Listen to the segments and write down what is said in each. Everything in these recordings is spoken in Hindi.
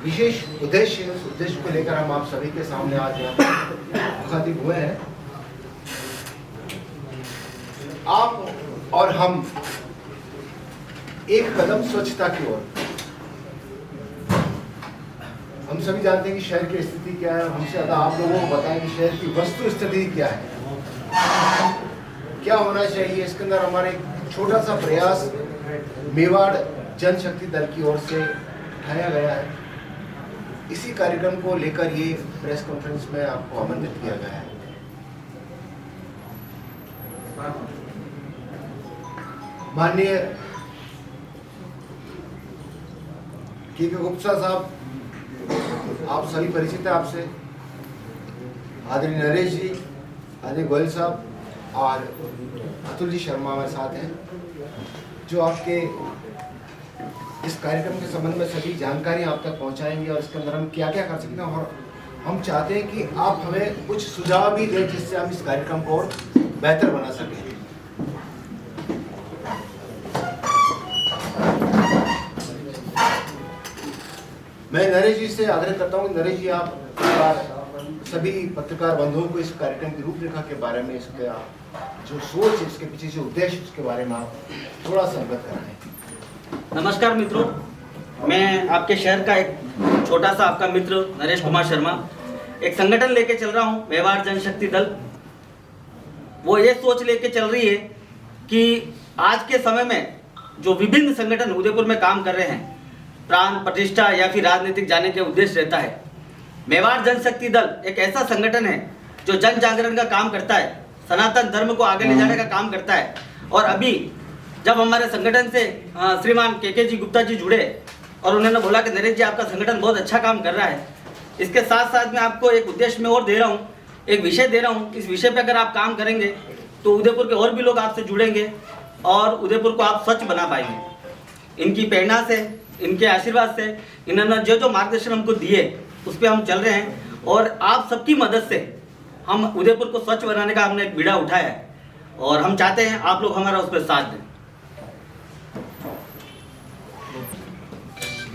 विशेष उद्देश्य को लेकर हम आप सभी के सामने आज मुखातिब हुए हैं। आप और हम एक कदम स्वच्छता की ओर। हम सभी जानते हैं कि शहर की स्थिति क्या है। हमसे ज़्यादा आप लोगों को बताएं कि शहर की वस्तु स्थिति क्या है, क्या होना चाहिए। इसके अंदर हमारे एक छोटा सा प्रयास मेवाड़ जनशक्ति दल की ओर से उठाया गया है। इसी कार्यक्रम को लेकर ये प्रेस कॉन्फ्रेंस में आपको आमंत्रित किया गया है। माननीय के गुप्ता साहब, आप सभी परिचित हैं आपसे। आदरणीय नरेश जी, आदरणीय गोयल साहब और अतुल जी शर्मा हमारे साथ हैं, जो आपके इस कार्यक्रम के संबंध में सभी जानकारी आप तक पहुंचाएंगे और इसके अंदर हम क्या क्या कर सकते हैं। और हम चाहते हैं कि आप हमें कुछ सुझाव भी दें जिससे हम इस कार्यक्रम को और बेहतर बना सकें। मैं नरेश जी से आग्रह करता हूं कि नरेश जी आप सभी पत्रकार बंधुओं को इस कार्यक्रम की रूपरेखा के बारे में, इसका जो सोच है, इसके पीछे जो उद्देश्य, उसके बारे में आप थोड़ा सा अवगत कराएं। नमस्कार मित्रों, मैं आपके शहर का एक छोटा सा आपका मित्र नरेश कुमार शर्मा एक संगठन लेके चल रहा हूं, मेवाड़ जनशक्ति दल। वो ये सोच लेके चल रही है कि आज के समय में जो विभिन्न संगठन उदयपुर में काम कर रहे हैं, प्राण प्रतिष्ठा या फिर राजनीतिक जाने के उद्देश्य रहता है। मेवाड़ जनशक्ति दल एक ऐसा संगठन है जो जन जागरण का काम करता है, सनातन धर्म को आगे ले जाने का काम करता है। और अभी जब हमारे संगठन से श्रीमान के जी गुप्ता जी जुड़े और उन्होंने बोला कि नरेश जी आपका संगठन बहुत अच्छा काम कर रहा है, इसके साथ साथ मैं आपको एक उद्देश्य में और दे रहा हूँ, एक विषय दे रहा हूँ। इस विषय पे अगर आप काम करेंगे तो उदयपुर के और भी लोग आपसे जुड़ेंगे और उदयपुर को आप स्वच्छ बना पाएंगे। इनकी प्रेरणा से, इनके आशीर्वाद से, इन्होंने जो मार्गदर्शन हमको दिए उस पर हम चल रहे हैं और आप सबकी मदद से हम उदयपुर को स्वच्छ बनाने का हमने एक बीड़ा उठाया है और हम चाहते हैं आप लोग हमारा उस पर साथ दें।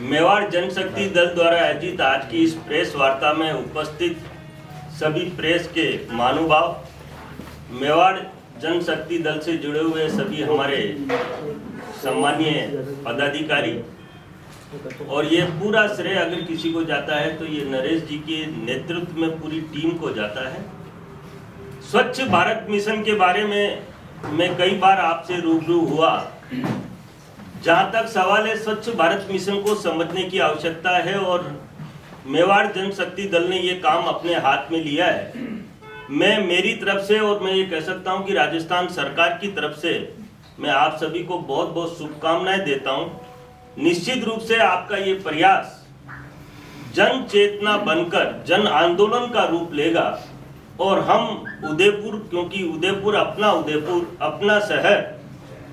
मेवाड़ जनशक्ति दल द्वारा आयोजित आज की इस प्रेस वार्ता में उपस्थित सभी प्रेस के महानुभाव, मेवाड़ जनशक्ति दल से जुड़े हुए सभी हमारे सम्मानीय पदाधिकारी, और ये पूरा श्रेय अगर किसी को जाता है तो ये नरेश जी के नेतृत्व में पूरी टीम को जाता है। स्वच्छ भारत मिशन के बारे में मैं कई बार आपसे रूबरू हुआ। जहां तक सवाल है, स्वच्छ भारत मिशन को समझने की आवश्यकता है और मेवाड़ जनशक्ति दल ने ये काम अपने हाथ में लिया है। मैं मेरी तरफ से और मैं ये कह सकता हूं कि राजस्थान सरकार की तरफ से मैं आप सभी को बहुत बहुत शुभकामनाएं देता हूं। निश्चित रूप से आपका ये प्रयास जन चेतना बनकर जन आंदोलन का रूप लेगा और हम उदयपुर, क्योंकि उदयपुर अपना शहर,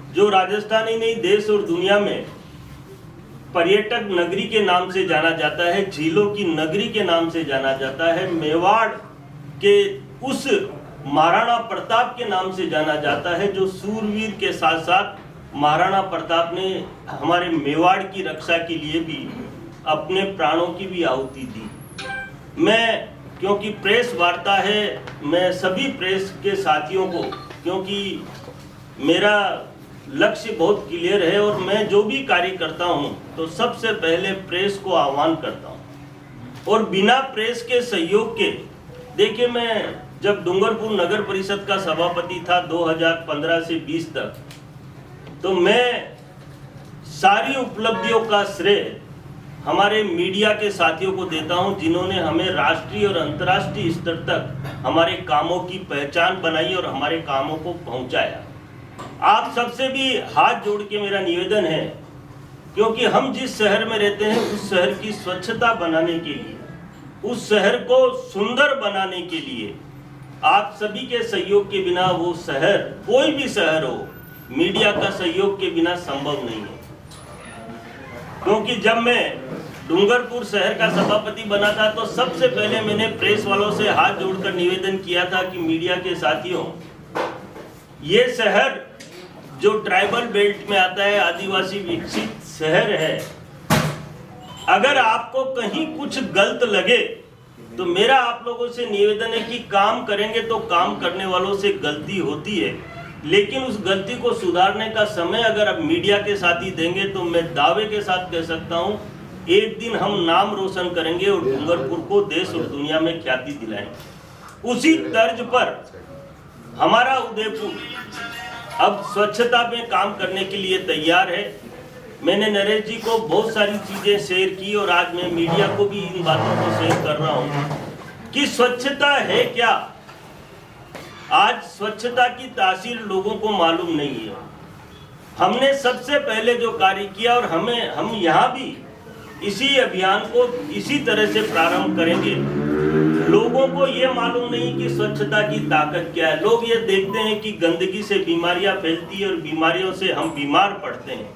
जो राजस्थान ही नहीं देश और दुनिया में पर्यटक नगरी के नाम से जाना जाता है, झीलों की नगरी के नाम से जाना जाता है, मेवाड़ के उस महाराणा प्रताप के नाम से जाना जाता है, जो सूरवीर के साथ साथ महाराणा प्रताप ने हमारे मेवाड़ की रक्षा के लिए भी अपने प्राणों की भी आहुति दी। मैं, क्योंकि प्रेस वार्ता है, मैं सभी प्रेस के साथियों को, क्योंकि मेरा लक्ष्य बहुत क्लियर है और मैं जो भी कार्य करता हूं तो सबसे पहले प्रेस को आह्वान करता हूं और बिना प्रेस के सहयोग के, देखिए मैं जब डूंगरपुर नगर परिषद का सभापति था 2015 से 20 तक, तो मैं सारी उपलब्धियों का श्रेय हमारे मीडिया के साथियों को देता हूं, जिन्होंने हमें राष्ट्रीय और अंतर्राष्ट्रीय स्तर तक हमारे कामों की पहचान बनाई और हमारे कामों को पहुंचाया। आप सबसे भी हाथ जोड़ के मेरा निवेदन है, क्योंकि हम जिस शहर में रहते हैं उस शहर की स्वच्छता बनाने के लिए, उस शहर को सुंदर बनाने के लिए आप सभी के सहयोग के बिना वो शहर, कोई भी शहर हो, मीडिया का सहयोग के बिना संभव नहीं है। क्योंकि जब मैं डूंगरपुर शहर का सभापति बना था तो सबसे पहले मैंने प्रेस वालों से हाथ जोड़कर निवेदन किया था कि मीडिया के साथियों, ये शहर जो ट्राइबल बेल्ट में आता है, आदिवासी विकसित शहर है, अगर आपको कहीं कुछ गलत लगे तो मेरा आप लोगों से निवेदन है कि काम करेंगे तो काम करने वालों से गलती होती है, लेकिन उस गलती को सुधारने का समय अगर आप मीडिया के साथ ही देंगे तो मैं दावे के साथ कह सकता हूं एक दिन हम नाम रोशन करेंगे और डूंगरपुर को देश और दुनिया में ख्याति दिलाएंगे। उसी तर्ज पर हमारा उदयपुर अब स्वच्छता में काम करने के लिए तैयार है। मैंने नरेश जी को बहुत सारी चीजें शेयर की और आज मैं मीडिया को भी इन बातों को शेयर कर रहा हूं कि स्वच्छता है क्या। आज स्वच्छता की तासीर लोगों को मालूम नहीं है। हमने सबसे पहले जो कार्य किया और हम यहाँ भी इसी अभियान को इसी तरह से प्रारंभ करेंगे। लोगों को ये मालूम नहीं कि स्वच्छता की ताकत क्या है। लोग ये देखते हैं कि गंदगी से बीमारियां फैलती है और बीमारियों से हम बीमार पड़ते हैं,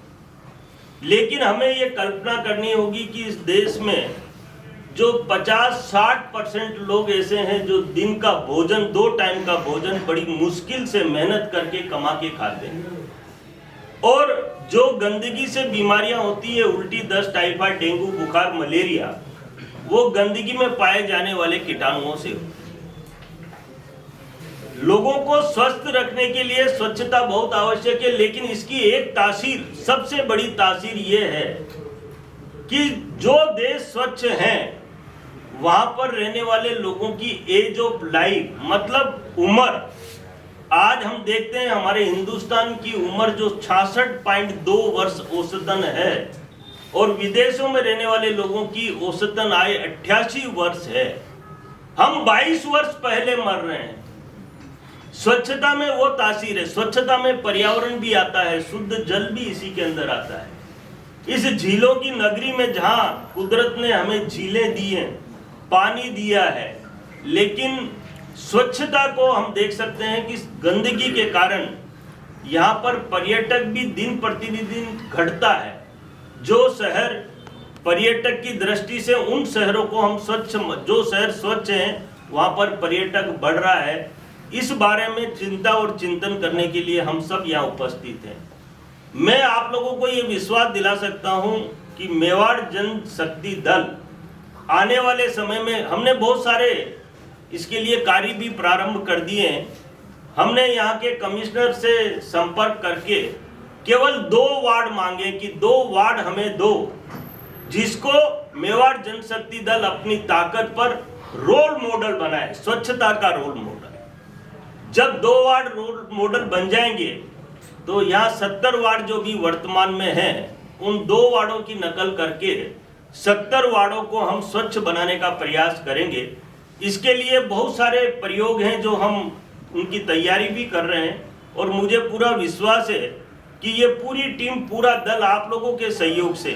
लेकिन हमें ये कल्पना करनी होगी कि इस देश में जो 50-60% लोग ऐसे हैं जो दिन का भोजन 2 टाइम का भोजन बड़ी मुश्किल से मेहनत करके कमा के खाते हैं, और जो गंदगी से बीमारियां होती है उल्टी, दस्त, टाइफाइड, डेंगू, बुखार, मलेरिया, वो गंदगी में पाए जाने वाले कीटाणुओं से। लोगों को स्वस्थ रखने के लिए स्वच्छता बहुत आवश्यक है, लेकिन इसकी एक तासीर, सबसे बड़ी तासीर ये है कि जो देश स्वच्छ हैं वहां पर रहने वाले लोगों की एज ऑफ लाइफ, मतलब उम्र, आज हम देखते हैं हमारे हिंदुस्तान की उम्र जो 66.2 वर्ष औसतन है और विदेशों में रहने वाले लोगों की औसतन आयु 88 वर्ष है। हम 22 वर्ष पहले मर रहे हैं। स्वच्छता में वो तासीर है। स्वच्छता में पर्यावरण भी आता है, शुद्ध जल भी इसी के अंदर आता है। इस झीलों की नगरी में जहां कुदरत ने हमें झीलें दी हैं, पानी दिया है, लेकिन स्वच्छता को हम देख सकते हैं कि गंदगी के कारण यहाँ पर पर्यटक भी दिन प्रतिदिन घटता है। जो शहर पर्यटक की दृष्टि से, उन शहरों को हम स्वच्छ, जो शहर स्वच्छ हैं वहाँ पर पर्यटक बढ़ रहा है। इस बारे में चिंता और चिंतन करने के लिए हम सब यहाँ उपस्थित हैं। मैं आप लोगों को ये विश्वास दिला सकता हूँ कि मेवाड़ जनशक्ति दल आने वाले समय में, हमने बहुत सारे इसके लिए कार्य भी प्रारंभ कर दिए हैं। हमने यहाँ के कमिश्नर से संपर्क करके केवल 2 वार्ड मांगे कि 2 वार्ड हमें दो, जिसको मेवाड़ जनशक्ति दल अपनी ताकत पर रोल मॉडल बनाए, स्वच्छता का रोल मॉडल। जब 2 वार्ड रोल मॉडल बन जाएंगे तो यहाँ 70 वार्ड जो भी वर्तमान में हैं, उन 2 वार्डों की नकल करके 70 वार्डों को हम स्वच्छ बनाने का प्रयास करेंगे। इसके लिए बहुत सारे प्रयोग हैं जो हम उनकी तैयारी भी कर रहे हैं, और मुझे पूरा विश्वास है कि ये पूरी टीम, पूरा दल आप लोगों के सहयोग से,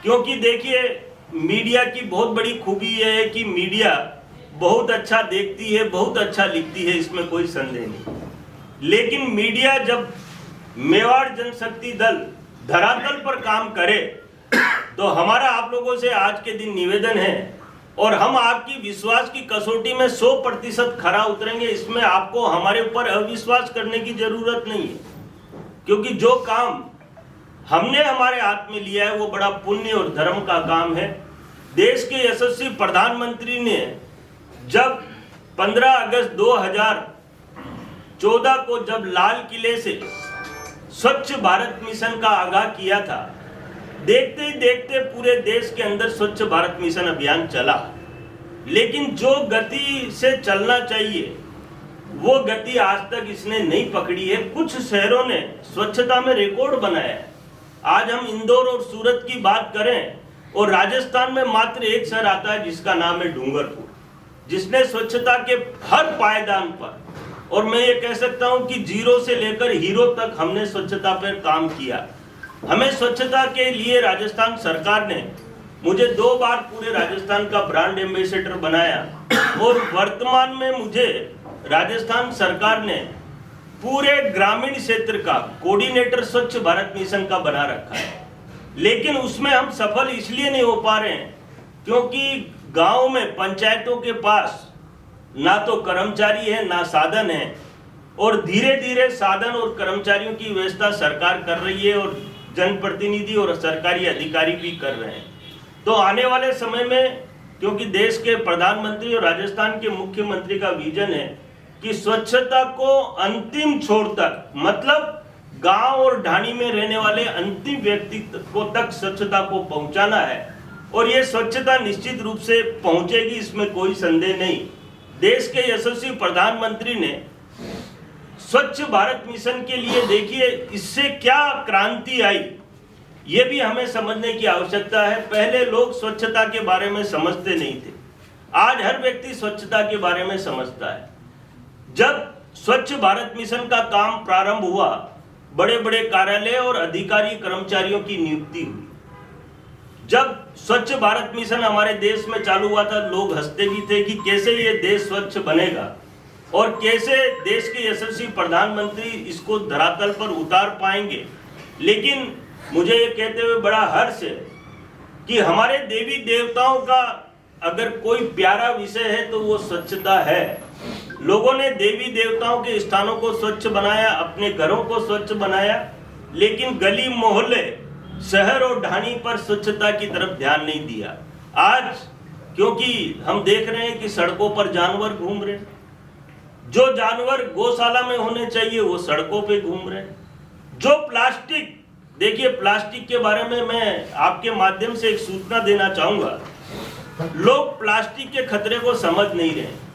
क्योंकि देखिए मीडिया की बहुत बड़ी खूबी ये है कि मीडिया बहुत अच्छा देखती है, बहुत अच्छा लिखती है, इसमें कोई संदेह नहीं। लेकिन मीडिया जब मेवाड़ जनशक्ति दल धरातल पर काम करे तो हमारा आप लोगों से आज के दिन निवेदन है, और हम आपकी विश्वास की कसौटी में 100% खरा उतरेंगे। इसमें आपको हमारे ऊपर अविश्वास करने की जरूरत नहीं है, क्योंकि जो काम हमने हमारे हाथ में लिया है वो बड़ा पुण्य और धर्म का काम है। देश के यशस्वी प्रधानमंत्री ने जब 15 अगस्त 2014 को जब लाल किले से स्वच्छ भारत मिशन का आगाह किया था, देखते ही देखते पूरे देश के अंदर स्वच्छ भारत मिशन अभियान चला, लेकिन जो गति से चलना चाहिए वो गति आज तक इसने नहीं पकड़ी है। कुछ शहरों ने स्वच्छता में रिकॉर्ड बनाया है। आज हम इंदौर और सूरत की बात करें, और राजस्थान में मात्र एक शहर आता है जिसका नाम है डूंगरपुर, जिसने स्वच्छता के हर पायदान पर, और मैं ये कह सकता हूं कि 0 से लेकर हीरो तक हमने स्वच्छता पर काम किया। हमें स्वच्छता के लिए राजस्थान सरकार ने मुझे 2 बार पूरे राजस्थान का ब्रांड एम्बेसडर बनाया, और वर्तमान में मुझे राजस्थान सरकार ने पूरे ग्रामीण क्षेत्र का कोऑर्डिनेटर स्वच्छ भारत मिशन का बना रखा है। लेकिन उसमें हम सफल इसलिए नहीं हो पा रहे हैं क्योंकि गांव में, पंचायतों के पास ना तो कर्मचारी है ना साधन है, और धीरे धीरे साधन और कर्मचारियों की व्यवस्था सरकार कर रही है और जनप्रतिनिधि और सरकारी अधिकारी भी कर रहे हैं। तो आने वाले समय में, क्योंकि देश के प्रधानमंत्री और राजस्थान के मुख्यमंत्री का विजन है कि स्वच्छता को अंतिम छोर तक, मतलब गांव और ढाणी में रहने वाले अंतिम व्यक्ति को तक स्वच्छता को पहुंचाना है, और ये स्वच्छता निश्चित रूप से पहुंचेगी, इसमें कोई संदेह नहीं। देश के यशस्वी प्रधानमंत्री ने स्वच्छ भारत मिशन के लिए, देखिए इससे क्या क्रांति आई, ये भी हमें समझने की आवश्यकता है। पहले लोग स्वच्छता के बारे में समझते नहीं थे, आज हर व्यक्ति स्वच्छता के बारे में समझता है। जब स्वच्छ भारत मिशन का काम प्रारंभ हुआ, बड़े बड़े कार्यालय और अधिकारी कर्मचारियों की नियुक्ति हुई। जब स्वच्छ भारत मिशन हमारे देश में चालू हुआ था, लोग हंसते भी थे कि कैसे ये देश स्वच्छ बनेगा और कैसे देश के यशस्वी प्रधानमंत्री इसको धरातल पर उतार पाएंगे। लेकिन मुझे ये कहते हुए बड़ा हर्ष है कि हमारे देवी देवताओं का अगर कोई प्यारा विषय है तो वो स्वच्छता है। लोगों ने देवी देवताओं के स्थानों को स्वच्छ बनाया, अपने घरों को स्वच्छ बनाया, लेकिन गली मोहल्ले, शहर और ढाणी पर स्वच्छता की तरफ ध्यान नहीं दिया। आज क्योंकि हम देख रहे हैं कि सड़कों पर जानवर घूम रहे, जो जानवर गौशाला में होने चाहिए वो सड़कों पे घूम रहे। जो प्लास्टिक, देखिए प्लास्टिक के बारे में मैं आपके माध्यम से एक सूचना देना चाहूंगा। लोग प्लास्टिक के खतरे को समझ नहीं रहे।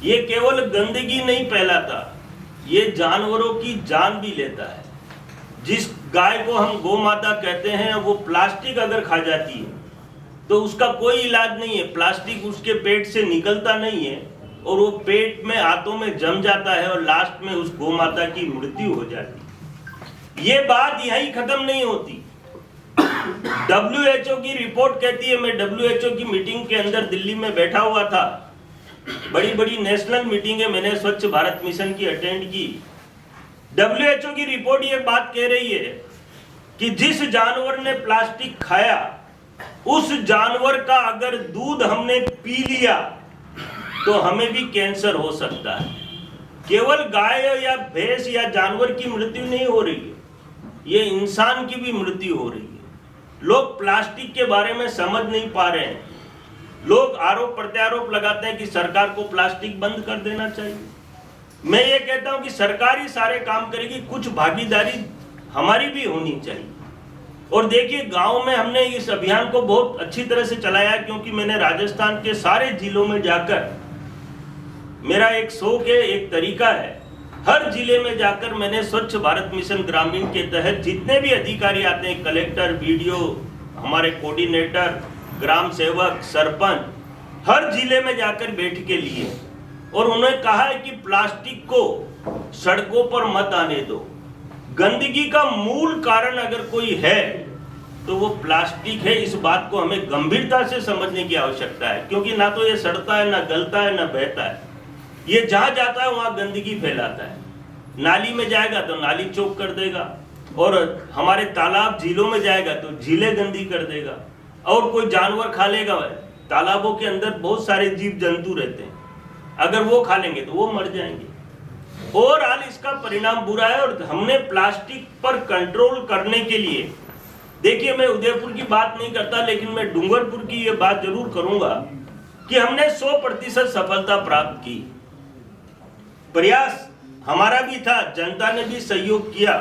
ये केवल गंदगी नहीं फैलाता, ये जानवरों की जान भी लेता है। जिस गाय को हम गौ माता कहते हैं, वो प्लास्टिक अगर खा जाती है तो उसका कोई इलाज नहीं है। प्लास्टिक उसके पेट से निकलता नहीं है और वो पेट में, हाथों में जम जाता है और लास्ट में उस गौ माता की मृत्यु हो जाती है। ये बात यहीं खत्म नहीं होती। WHO की रिपोर्ट कहती है, मैं WHO की मीटिंग के अंदर दिल्ली में बैठा हुआ था, बड़ी बड़ी नेशनल मीटिंगें मैंने स्वच्छ भारत मिशन की अटेंड की। WHO की रिपोर्ट ये बात कह रही है कि जिस जानवर ने प्लास्टिक खाया, उस जानवर का अगर दूध हमने पी लिया तो हमें भी कैंसर हो सकता है। केवल गाय या भैंस या जानवर की मृत्यु नहीं हो रही है, ये इंसान की भी मृत्यु हो रही है। लोग प्लास्टिक के बारे में समझ नहीं पा रहे हैं। लोग आरोप प्रत्यारोप लगाते हैं कि सरकार को प्लास्टिक बंद कर देना चाहिए। मैं ये कहता हूं कि सरकार ही सारे काम करेगी, कुछ भागीदारी हमारी भी होनी चाहिए। और देखिए गांव में हमने इस अभियान को बहुत अच्छी तरह से चलाया, क्योंकि मैंने राजस्थान के सारे जिलों में जाकर, मेरा एक शौक है, एक तरीका है, हर जिले में जाकर मैंने स्वच्छ भारत मिशन ग्रामीण के तहत जितने भी अधिकारी आते हैं, कलेक्टर, BDO, हमारे कोऑर्डिनेटर, ग्राम सेवक, सरपंच, हर जिले में जाकर बैठकें लिए और उन्होंने कहा है कि प्लास्टिक को सड़कों पर मत आने दो। गंदगी का मूल कारण अगर कोई है तो वो प्लास्टिक है। इस बात को हमें गंभीरता से समझने की आवश्यकता है, क्योंकि ना तो ये सड़ता है, ना गलता है, ना बहता है। ये जहां जाता है वहां गंदगी फैलाता है। नाली में जाएगा तो नाली चौक कर देगा, और हमारे तालाब झीलों में जाएगा तो झीलें गंदी कर देगा, और कोई जानवर खा लेगा। तालाबों के अंदर बहुत सारे जीव जंतु रहते हैं, अगर वो खा लेंगे तो वो मर जाएंगे। ओवरऑल इसका परिणाम बुरा है। और हमने प्लास्टिक पर कंट्रोल करने के लिए, देखिए मैं उदयपुर की बात नहीं करता, लेकिन मैं डूंगरपुर की ये बात जरूर करूंगा कि हमने 100% सफलता प्राप्त की। प्रयास हमारा भी था, जनता ने भी सहयोग किया,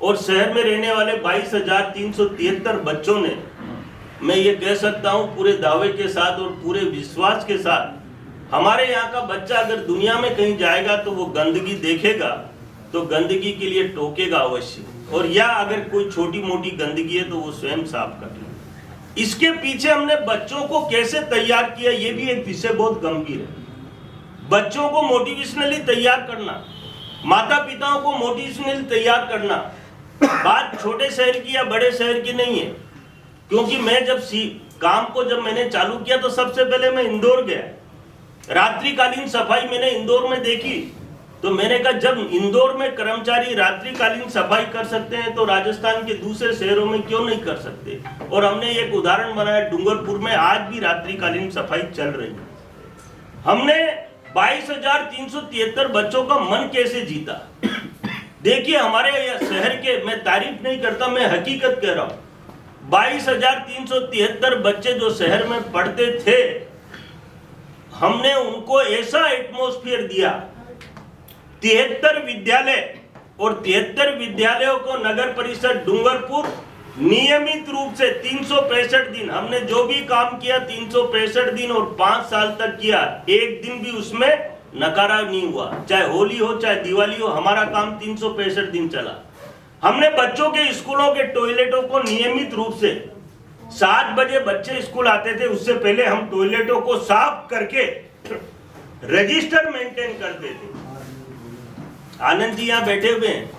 और शहर में रहने वाले 22,373 बच्चों ने, मैं ये कह सकता हूं पूरे दावे के साथ और पूरे विश्वास के साथ, हमारे यहाँ का बच्चा अगर दुनिया में कहीं जाएगा तो वो गंदगी देखेगा तो गंदगी के लिए टोकेगा अवश्य, और या अगर कोई छोटी मोटी गंदगी है तो वो स्वयं साफ कर ले। इसके पीछे हमने बच्चों को कैसे तैयार किया, ये भी एक विषय बहुत गंभीर है। बच्चों को मोटिवेशनली तैयार करना, माता पिताओं को मोटिवेशनली तैयार करना, बात छोटे शहर की या बड़े शहर की नहीं है। क्योंकि मैं जब काम को जब मैंने चालू किया तो सबसे पहले मैं इंदौर गया, रात्रिकालीन सफाई मैंने इंदौर में देखी, तो मैंने कहा जब इंदौर में कर्मचारी रात्रिकालीन सफाई कर सकते हैं तो राजस्थान के दूसरे शहरों में क्यों नहीं कर सकते। और हमने एक उदाहरण बनाया, डूंगरपुर में आज भी रात्रिकालीन सफाई चल रही है। हमने 22,373 बच्चों का मन कैसे जीता। देखिए हमारे शहर के, मैं तारीफ नहीं करता, मैं हकीकत कह रहा हूं, 22,373 बच्चे जो शहर में पढ़ते थे, हमने उनको ऐसा एटमॉस्फेयर दिया। 73 विद्यालय और 73 विद्यालयों को नगर परिषद डूंगरपुर नियमित रूप से 365 दिन, हमने जो भी काम किया 365 दिन और 5 साल तक किया, एक दिन भी उसमें नकारा नहीं हुआ। चाहे होली हो चाहे दिवाली हो, हमारा काम 365 दिन चला। हमने बच्चों के स्कूलों के टॉयलेटों को नियमित रूप से 7 बजे बच्चे स्कूल आते थे, उससे पहले हम टॉयलेटों को साफ करके रजिस्टर मेंटेन करते थे। आनंद जी यहाँ बैठे हुए हैं,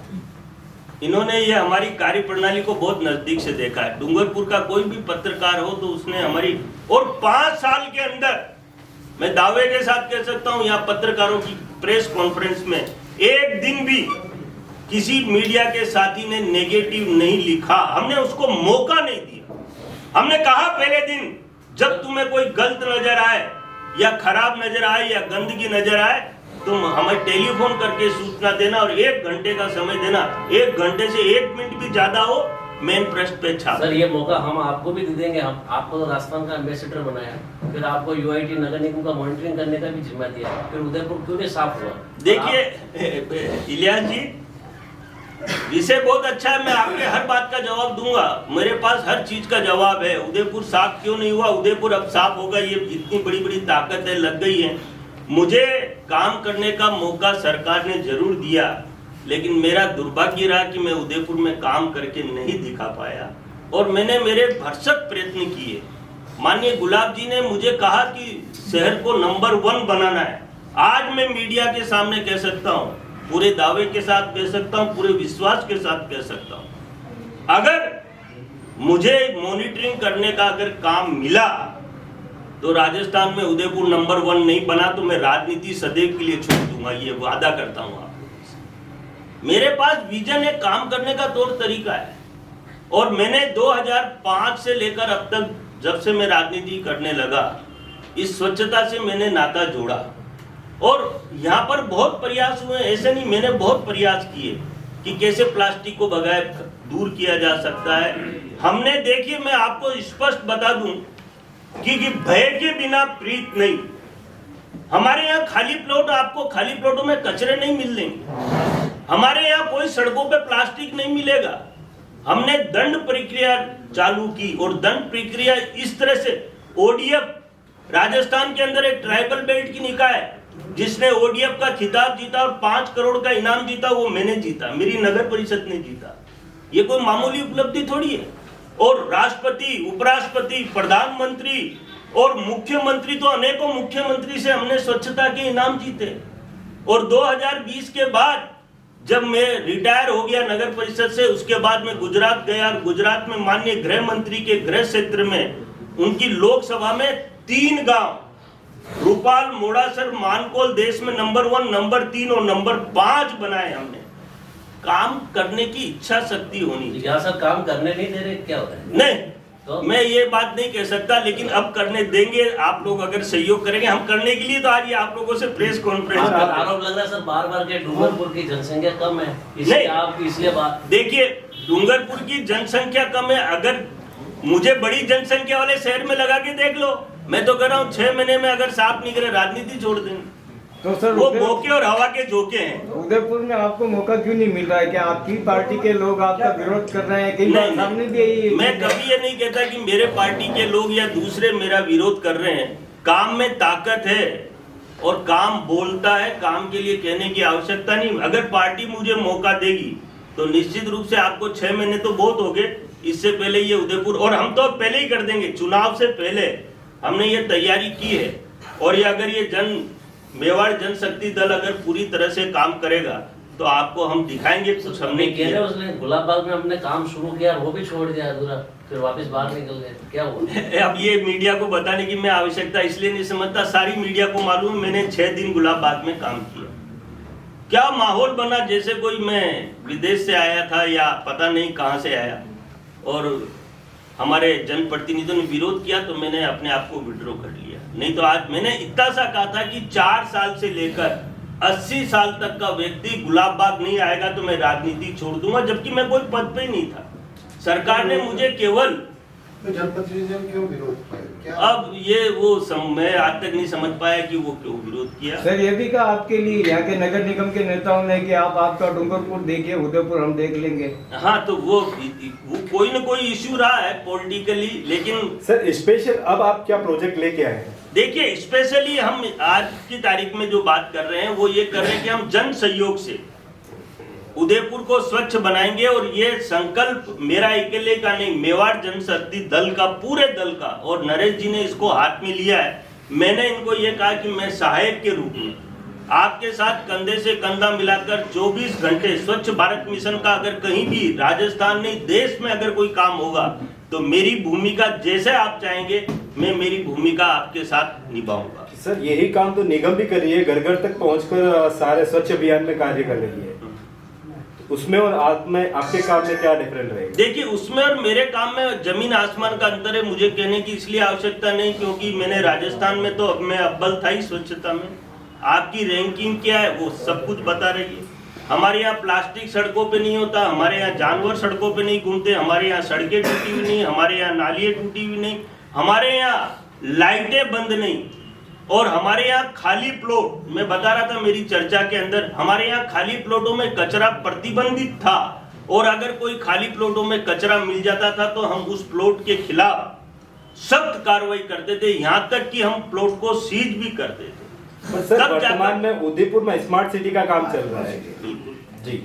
इन्होंने ये हमारी कार्य प्रणाली को बहुत नजदीक से देखा है। डूंगरपुर का कोई भी पत्रकार हो तो उसने हमारी, और 5 साल के अंदर मैं दावे के साथ कह सकता हूं, यहाँ पत्रकारों की प्रेस कॉन्फ्रेंस में एक दिन भी किसी मीडिया के साथी ने नेगेटिव नहीं लिखा। हमने उसको मौका नहीं दिया। हमने कहा पहले दिन, जब तुम्हें कोई गलत नजर आए या खराब नजर आए या गंदगी नजर आए, तुम हमें टेलीफोन करके सूचना देना और 1 घंटे का समय देना। 1 घंटे से 1 मिनट भी ज्यादा हो, मेन पृष्ठ पे छाप। सर, ये मौका हम आपको भी दे देंगे। हम आपको तो राजस्थान का एम्बेसडर बनाया, फिर आपको यूआईटी नगर निगम का मॉनिटरिंग करने का भी जिम्मा दिया, फिर उदयपुर क्यों नहीं साफ हुआ? देखिए इलियास जी, विषय बहुत अच्छा है, मैं आपके हर बात का जवाब दूंगा। मेरे पास हर चीज का जवाब है। उदयपुर साफ क्यों नहीं हुआ? उदयपुर अब साफ होगा। ये इतनी बड़ी बड़ी ताकत है, लग गई है। मुझे काम करने का मौका सरकार ने जरूर दिया, लेकिन मेरा दुर्भाग्य रहा कि मैं उदयपुर में काम करके नहीं दिखा पाया, और मैंने मेरे भरसक प्रयत्न किए। माननीय गुलाब जी ने मुझे कहा कि शहर को नंबर 1 बनाना है। आज मैं मीडिया के सामने कह सकता हूँ, पूरे दावे के साथ कह सकता हूँ, पूरे विश्वास के साथ कह सकता हूँ, अगर मुझे मॉनिटरिंग करने का अगर काम मिला तो राजस्थान में उदयपुर नंबर 1 नहीं बना तो मैं राजनीति सदैव के लिए छोड़ दूंगा, ये वादा करता हूं आपको। मेरे पास विजन है, काम करने का तौर तरीका है, और मैंने 2005 से लेकर अब तक, जब से मैं राजनीति करने लगा, इस स्वच्छता से मैंने नाता जोड़ा। और यहाँ पर बहुत प्रयास हुए, ऐसे नहीं, मैंने बहुत प्रयास किए कि कैसे प्लास्टिक को बगैर दूर किया जा सकता है। हमने, देखिए मैं आपको स्पष्ट बता दूं कि भय के बिना प्रीत नहीं। हमारे यहाँ खाली प्लॉट, आपको खाली प्लॉटों में कचरे नहीं मिलेंगे। हमारे यहाँ कोई सड़कों पे प्लास्टिक नहीं मिलेगा। हमने दंड प्रक्रिया चालू की, और दंड प्रक्रिया इस तरह से, ओडीएफ, राजस्थान के अंदर एक ट्राइबल बेल्ट की निकाय है जिसने ओडीएफ का खिताब जीता और 5 करोड़ का इनाम जीता, वो मैंने जीता, मेरी नगर परिषद ने जीता। ये कोई मामूली उपलब्धि थोड़ी है। और राष्ट्रपति, उपराष्ट्रपति, प्रधानमंत्री और मुख्यमंत्री, तो अनेकों मुख्यमंत्री से हमने स्वच्छता के इनाम जीते। और 2020 के बाद जब मैं रिटायर हो गया नगर परिषद से, उसके बाद मैं गुजरात गया, और गुजरात में माननीय गृह मंत्री के गृह क्षेत्र में उनकी लोकसभा में 3 गांव, रूपाल, मोड़ासर, मानकोल, देश में नंबर 1, नंबर 3 और नंबर 5 बनाए हमने। काम करने की इच्छा शक्ति होनी चाहिए। क्या सर, काम करने नहीं दे रहे, क्या होता है? नहीं, तो मैं ये बात नहीं कह सकता, लेकिन अब करने देंगे। आप लोग अगर सहयोग करेंगे, हम करने के लिए तो आज ये आप लोगों से प्रेस कॉन्फ्रेंस कर रहे हैं। आरोप लग रहा है सर, बार-बार के डूंगरपुर की जनसंख्या कम है, इसलिए आप इसलिए बात। देखिए, डूंगरपुर की जनसंख्या कम है, अगर मुझे बड़ी जनसंख्या वाले शहर में लगा के देख लो। मैं तो कह रहा हूँ 6 महीने में अगर साफ नहीं करे, राजनीति छोड़ देंगे। तो सर, वो भोके और हवा के झोंके हैं। उदयपुर में आपको मौका क्यों नहीं मिल रहा है? क्या आपकी पार्टी के लोग आपका विरोध कर रहे हैं? कई बार सामने भी यही, मैं कभी ये नहीं कहता कि मेरे पार्टी के लोग या दूसरे मेरा विरोध कर रहे हैं। काम में ताकत है और काम बोलता है, काम के लिए कहने की आवश्यकता नहीं। अगर पार्टी मुझे मौका देगी तो निश्चित रूप से, आपको 6 महीने तो बहुत हो गए, इससे पहले ये उदयपुर, और हम तो पहले ही कर देंगे, चुनाव से पहले हमने ये तैयारी की है। और ये अगर ये मेवाड़ जनशक्ति दल अगर पूरी तरह से काम करेगा तो आपको हम दिखाएंगे कुछ हमने किया। उसने गुलाब बाग में अपने काम शुरू किया, वो भी छोड़ दिया अधूरा, फिर वापस बाहर निकल गए, क्या हुआ? अब ये मीडिया को बताने की मैं आवश्यकता इसलिए नहीं समझता, सारी मीडिया को मालूम है मैंने 6 दिन गुलाब बाग में काम किया। क्या माहौल बना, जैसे कोई मैं विदेश से आया था या पता नहीं कहां से आया, और हमारे जनप्रतिनिधियों ने विरोध किया तो मैंने अपने आप को विड्रॉ कर लिया। नहीं तो आज मैंने इतना सा कहा था कि 4 साल से लेकर 80 साल तक का व्यक्ति गुलाब बाग नहीं आएगा तो मैं राजनीति छोड़ दूंगा, जबकि मैं कोई पद पे ही नहीं था। सरकार ने मुझे केवल तो जनप्रतिनिधियों ने क्यों विरोध किया? क्या अब ये मैं आज तक नहीं समझ पाया कि वो क्यों विरोध किया। सर ये भी कहा आपके लिए यहाँ के नगर निगम के नेताओं ने कि आप आपका डूंगरपुर देखिए, उदयपुर हम देख लेंगे। हाँ, तो वो कोई ना कोई इश्यू रहा है पॉलिटिकली, लेकिन सर स्पेशल अब आप क्या प्रोजेक्ट लेके आए हैं? देखिए, स्पेशली हम आज की तारीख में जो बात कर रहे हैं वो ये कर रहे हैं कि हम जन सहयोग से उदयपुर को स्वच्छ बनाएंगे। और ये संकल्प मेरा अकेले का नहीं, मेवाड़ जनशक्ति दल का, पूरे दल का, और नरेश जी ने इसको हाथ में लिया है। मैंने इनको ये कहा कि मैं सहायक के रूप में आपके साथ कंधे से कंधा मिलाकर 24 घंटे स्वच्छ भारत मिशन का अगर कहीं भी राजस्थान नहीं देश में अगर कोई काम होगा तो मेरी भूमिका जैसे आप चाहेंगे मैं मेरी भूमिका आपके साथ निभाऊंगा। सर यही काम तो निगम भी कर रही है, घर घर तक पहुंचकर सारे स्वच्छ अभियान में कार्य कर रही है। उसमें और आप में आपके काम में क्या डिफरेंट रहेगा? देखिए, उसमें और मेरे काम में जमीन आसमान का अंतर है। मुझे कहने की इसलिए आवश्यकता नहीं क्योंकि मैंने राजस्थान में तो अब मैं अव्वल था ही स्वच्छता में। आपकी रैंकिंग क्या है वो सब कुछ बता रही है। हमारे यहाँ प्लास्टिक सड़कों पे नहीं होता, हमारे यहाँ जानवर सड़कों पे नहीं घूमते, हमारे यहाँ सड़कें टूटी हुई नहीं, हमारे यहाँ नालियाँ टूटी हुई नहीं, हमारे यहाँ लाइटें बंद नहीं, और हमारे यहाँ खाली प्लॉट, मैं बता रहा था मेरी चर्चा के अंदर, हमारे यहाँ खाली प्लॉटों में कचरा प्रतिबंधित था। और अगर कोई खाली प्लॉटों में कचरा मिल जाता था तो हम उस प्लॉट के खिलाफ सख्त कार्रवाई करते थे, यहाँ तक कि हम प्लॉट को सीज भी करते थे। पर सर वर्तमान में उदयपुर में स्मार्ट सिटी का काम चल रहा है जी,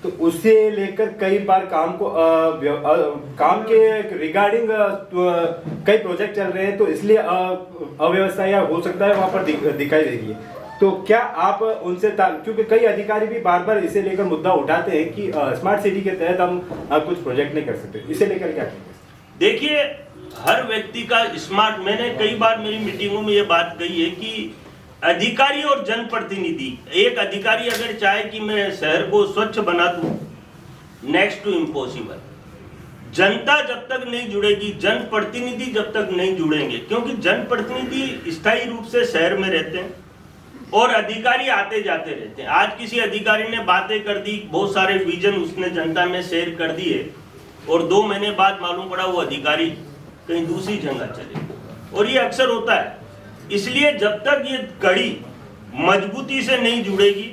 तो उसे लेकर कई बार काम को काम के रिगार्डिंग कई प्रोजेक्ट चल रहे हैं, तो इसलिए अव्यवस्था या हो सकता है वहां पर दिखाई दे रही है। तो क्या आप उनसे क्योंकि कई अधिकारी भी बार बार इसे लेकर मुद्दा उठाते हैं कि स्मार्ट सिटी के तहत हम कुछ प्रोजेक्ट नहीं कर सकते, इसे लेकर क्या कहेंगे? देखिए, हर व्यक्ति का स्मार्ट, मैंने कई बार मेरी मीटिंगों में ये बात कही है कि अधिकारी और जनप्रतिनिधि, एक अधिकारी अगर चाहे कि मैं शहर को स्वच्छ बना दूं, नेक्स्ट टू इम्पॉसिबल। जनता जब तक नहीं जुड़ेगी, जनप्रतिनिधि जब तक नहीं जुड़ेंगे, क्योंकि जनप्रतिनिधि स्थायी रूप से शहर में रहते हैं और अधिकारी आते जाते रहते हैं। आज किसी अधिकारी ने बातें कर दी, बहुत सारे विजन उसने जनता में शेयर कर दिए, और 2 महीने बाद मालूम पड़ा वो अधिकारी कहीं दूसरी जगह चले, और ये अक्सर होता है। इसलिए जब तक ये कड़ी मजबूती से नहीं जुड़ेगी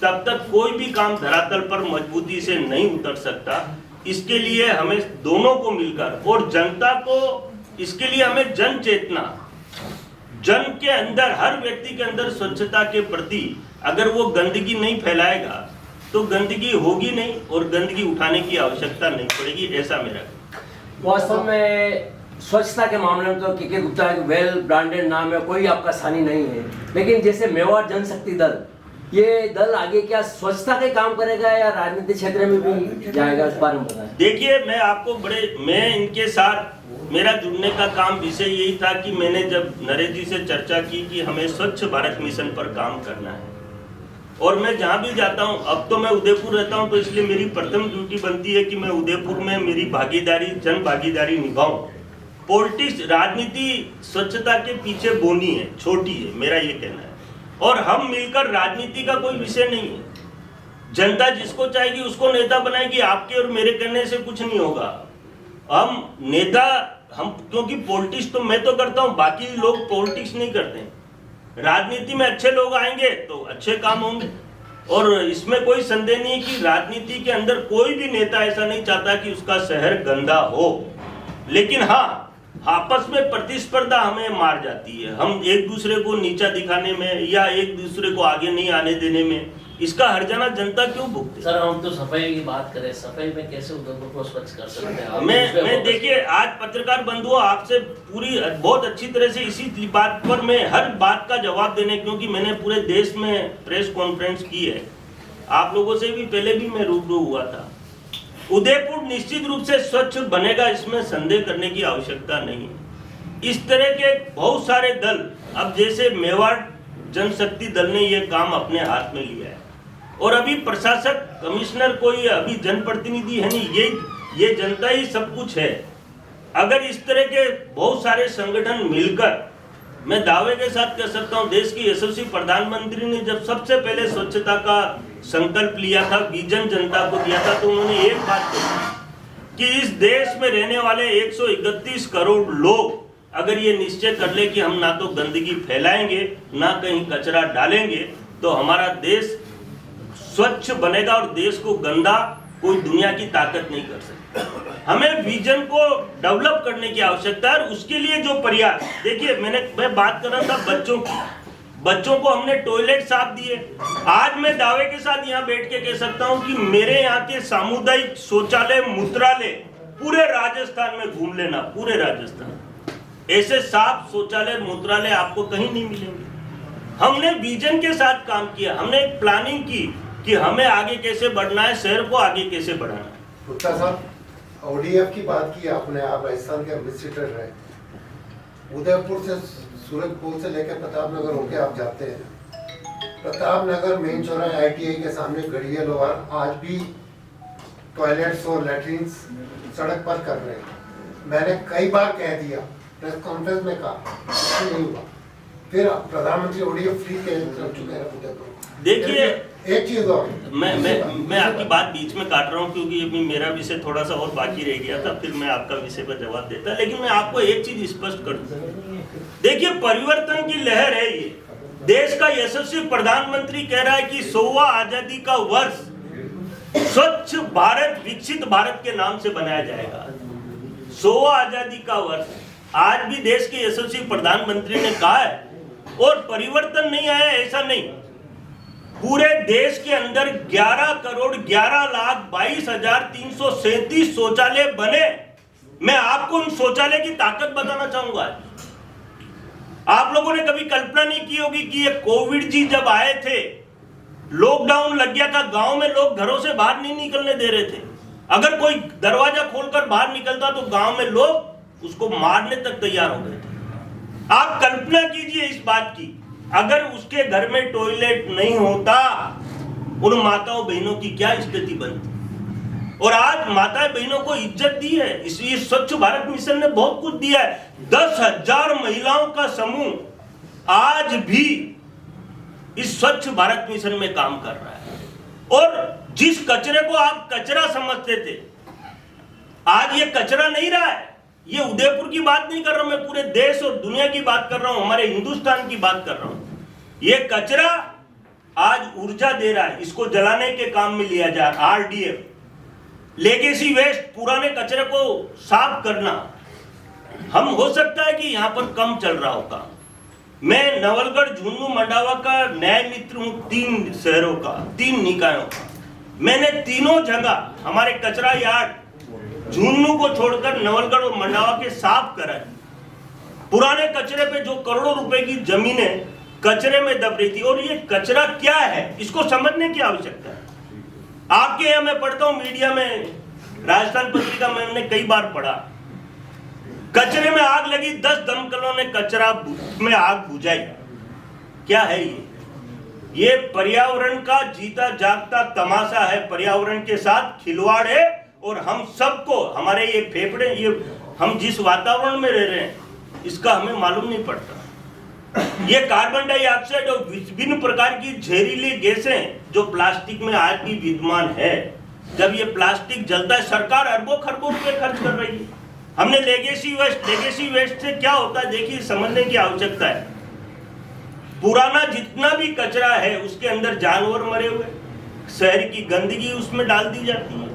तब तक कोई भी काम धरातल पर मजबूती से नहीं उतर सकता। इसके लिए हमें दोनों को मिलकर, और जनता को, इसके लिए हमें जन चेतना, जन के अंदर, हर व्यक्ति के अंदर स्वच्छता के प्रति अगर वो गंदगी नहीं फैलाएगा तो गंदगी होगी नहीं और गंदगी उठाने की आवश्यकता नहीं पड़ेगी, ऐसा मेरा। वास्तव में स्वच्छता के मामले में तो के गुप्ता एक वेल ब्रांडेड नाम है, कोई आपका सानी नहीं है। लेकिन जैसे मेवाड़ जनशक्ति दल, ये दल आगे क्या स्वच्छता के काम करेगा या राजनीतिक क्षेत्र में भी जाएगा, इस बारे में बताएं। देखिए, मैं आपको मैं इनके साथ मेरा जुड़ने का काम विषय यही था कि मैंने जब नरेश जी से चर्चा की कि हमें स्वच्छ भारत मिशन पर काम करना है, और मैं जहाँ भी जाता हूँ, अब तो मैं उदयपुर रहता हूँ तो इसलिए मेरी प्रथम ड्यूटी बनती है कि मैं उदयपुर में मेरी भागीदारी, जन भागीदारी निभाऊं। पॉलिटिक्स, राजनीति स्वच्छता के पीछे बोनी है, छोटी है, मेरा ये कहना है। और हम मिलकर, राजनीति का कोई विषय नहीं है, जनता जिसको चाहेगी उसको नेता बनाएगी, आपके और मेरे करने से कुछ नहीं होगा। हम नेता, हम, क्योंकि पॉलिटिक्स तो मैं तो करता हूँ, बाकी लोग पॉलिटिक्स नहीं करते। राजनीति में अच्छे लोग आएंगे तो अच्छे काम होंगे, और इसमें कोई संदेह नहीं कि राजनीति के अंदर कोई भी नेता ऐसा नहीं चाहता कि उसका शहर गंदा हो। लेकिन हाँ, आपस में प्रतिस्पर्धा हमें मार जाती है, हम एक दूसरे को नीचा दिखाने में या एक दूसरे को आगे नहीं आने देने में, इसका हर्जाना जनता क्यों भुगते? सर हम तो सफाई की बात करें, सफाई में कैसे उद्योगों को स्वच्छ कर सकते हैं? मैं देखिए, आज पत्रकार बंधुओं आपसे पूरी बहुत अच्छी तरह से इसी बात पर मैं हर बात का जवाब देने, क्योंकि मैंने पूरे देश में प्रेस कॉन्फ्रेंस की है, आप लोगों से भी पहले भी मैं रूबरू हुआ था। उदयपुर निश्चित रूप से स्वच्छ बनेगा, इसमें संदेह करने की आवश्यकता नहीं है। इस तरह के बहुत सारे दल, अब जैसे मेवाड़ जनशक्ति दल ने ये काम अपने हाथ में लिया है, और अभी प्रशासक, कमिश्नर कोई अभी जनप्रतिनिधि है नहीं, ये जनता ही सब कुछ है। अगर इस तरह के बहुत सारे संगठन मिलकर, मैं दावे के साथ कह सकता हूं, देश की यशस्वी प्रधानमंत्री ने जब सबसे पहले स्वच्छता का संकल्प लिया था, विजन जनता को दिया था, तो उन्होंने एक बात कही कि इस देश में रहने वाले 131 करोड़ लोग अगर ये निश्चय कर ले कि हम ना तो गंदगी फैलाएंगे ना कहीं कचरा डालेंगे, तो हमारा देश स्वच्छ बनेगा और देश को गंदा कोई दुनिया की ताकत नहीं कर सकती। हमें विजन को डेवलप करने की आवश्यकता है और उसके लिए जो प्रयास, देखिए मैं बात कर रहा था बच्चों की, बच्चों को हमने टॉयलेट साफ दिए। आज मैं दावे के साथ यहाँ बैठ के कह सकता हूँ कि मेरे यहाँ के सामुदायिक शौचालय मूत्रालय पूरे राजस्थान में घूम लेना, पूरे राजस्थान ऐसे साफ शौचालय मूत्रालय आपको कहीं नहीं मिलेंगे। हमने विजन के साथ काम किया, हमने एक प्लानिंग की कि हमें आगे कैसे बढ़ना है, शहर को आगे कैसे बढ़ाना है। गुप्ता साहब, ODF की बात की आपने, आप राजस्थान के एम्बेसडर रहे। उदयपुर से सूरजपुर से लेकर प्रतापनगर होके आप जाते हैं। प्रतापनगर मेन चौराहे ITI के सामने गढ़िया लोहार आज भी टॉयलेट्स और लैट्रिन्स सड़क पर कर रहे हैं। मैंने कई बार कह दिया, प्रेस कॉन्फ्रेंस में कहा, नहीं हुआ। फिर प्रधानमंत्री ODF फ्री कर चुके हैं उदयपुर। देखिए एक चीज और, मैं आपकी बात बीच में काट रहा हूँ क्योंकि अभी मेरा विषय थोड़ा सा और बाकी रह गया था, फिर मैं आपका विषय पर जवाब देता। लेकिन मैं आपको एक चीज स्पष्ट कर दूं, देखिए परिवर्तन की लहर है ये। देश का यशस्वी प्रधानमंत्री कह रहा है कि 100वां आजादी का वर्ष स्वच्छ भारत विकसित भारत के नाम से बनाया जाएगा। 100वां आजादी का वर्ष आज भी देश के यशस्वी प्रधानमंत्री ने कहा है, और परिवर्तन नहीं आया ऐसा नहीं। पूरे देश के अंदर 11,11,22,337 शौचालय बने। मैं आपको उन शौचालय की ताकत बताना चाहूंगा। आप लोगों ने कभी कल्पना नहीं की होगी कि ये कोविड जी जब आए थे, लॉकडाउन लग गया था, गांव में लोग घरों से बाहर नहीं निकलने दे रहे थे। अगर कोई दरवाजा खोलकर बाहर निकलता तो गांव में लोग उसको मारने तक तैयार हो गए थे। आप कल्पना कीजिए इस बात की, अगर उसके घर में टॉयलेट नहीं होता, उन माताओं बहनों की क्या स्थिति बनती। और आज माता बहनों को इज्जत दी है, इसलिए स्वच्छ भारत मिशन ने बहुत कुछ दिया है। 10,000 महिलाओं का समूह आज भी इस स्वच्छ भारत मिशन में काम कर रहा है। और जिस कचरे को आप कचरा समझते थे, आज ये कचरा नहीं रहा है। ये उदयपुर की बात नहीं कर रहा हूं मैं, पूरे देश और दुनिया की बात कर रहा हूं, हमारे हिंदुस्तान की बात कर रहा हूं। ये कचरा आज ऊर्जा दे रहा है, इसको जलाने के काम में लिया जा रहा है। RDF लेगेसी वेस्ट, पुराने कचरे को साफ करना। हम हो सकता है कि यहां पर कम चल रहा हो काम। मैं नवलगढ़, झुंझुनू, मंडावा का न्याय मित्र हूं, 3 शहरों का, 3 निकायों का। मैंने तीनों जगह हमारे कचरा यार्ड झुंझुनू को छोड़कर नवलगढ़ और मंडावा के साफ कराए। पुराने कचरे पे जो करोड़ों रुपए की जमीनें कचरे में दब रही थी, और ये कचरा क्या है इसको समझने की आवश्यकता है। आपके यहाँ मैं पढ़ता हूं मीडिया में, राजस्थान पत्रिका में हमने कई बार पढ़ा, कचरे में आग लगी, 10 दमकलों ने कचरा में आग बुझाई। क्या है ये पर्यावरण का जीता जागता तमाशा है, पर्यावरण के साथ खिलवाड़ है। और हम सबको, हमारे ये फेफड़े, ये हम जिस वातावरण में रह रहे हैं, इसका हमें मालूम नहीं पड़ता। ये कार्बन डाइऑक्साइड और विभिन्न प्रकार की जहरीली गैसें जो प्लास्टिक में आज भी विद्यमान है, जब ये प्लास्टिक जलता है, सरकार अरबों खरबों रुपए खर्च कर रही है। हमने लेगेसी वेस्ट से क्या होता है देखिए, समझने की आवश्यकता है। पुराना जितना भी कचरा है उसके अंदर जानवर मरे हुए, शहर की गंदगी उसमें डाल दी जाती है